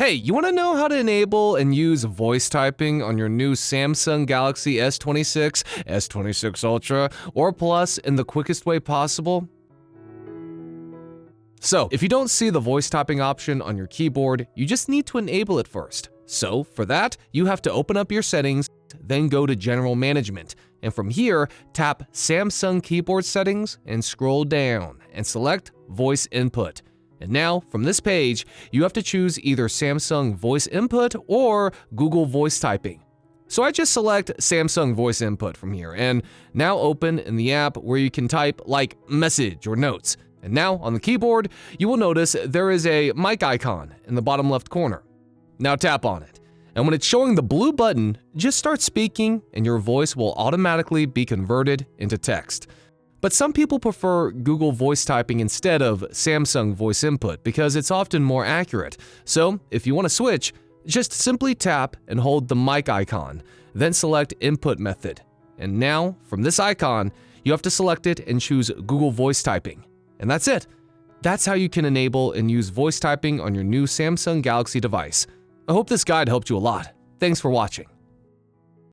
Hey, you want to know how to enable and use voice typing on your new Samsung Galaxy S26, S26 Ultra, or Plus in the quickest way possible? So, if you don't see the voice typing option on your keyboard, you just need to enable it first. So, for that, you have to open up your settings, then go to General Management, and from here, tap Samsung Keyboard Settings and scroll down and select Voice Input. And now, from this page, you have to choose either Samsung Voice Input or Google Voice Typing. So I just select Samsung Voice Input from here, and now open in the app where you can type like message or notes. And now, on the keyboard, you will notice there is a mic icon in the bottom left corner. Now tap on it, and when it's showing the blue button, just start speaking and your voice will automatically be converted into text. But some people prefer Google Voice Typing instead of Samsung Voice Input because it's often more accurate. So, if you want to switch, just simply tap and hold the mic icon, then select Input Method. And now, from this icon, you have to select it and choose Google Voice Typing. And that's it. That's how you can enable and use voice typing on your new Samsung Galaxy device. I hope this guide helped you a lot. Thanks for watching.